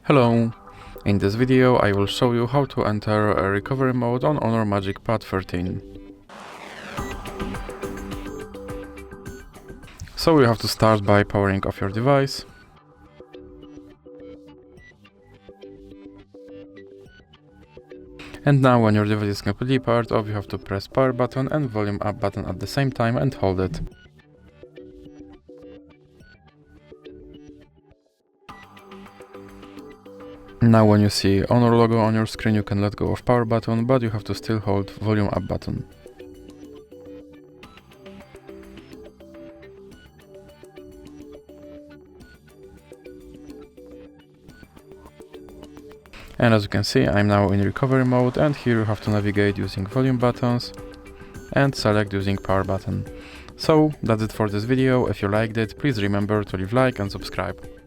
Hello! In this video I will show you how to enter a recovery mode on HONOR MagicPad 13. So you have to start by powering off your device. And now when your device is completely powered off, you have to press power button and volume up button at the same time and hold it. Now when you see HONOR logo on your screen, you can let go of power button, but you have to still hold volume up button. And as you can see, I'm now in recovery mode, and here you have to navigate using volume buttons and select using power button. So that's it for this video. If you liked it, please remember to leave a like and subscribe.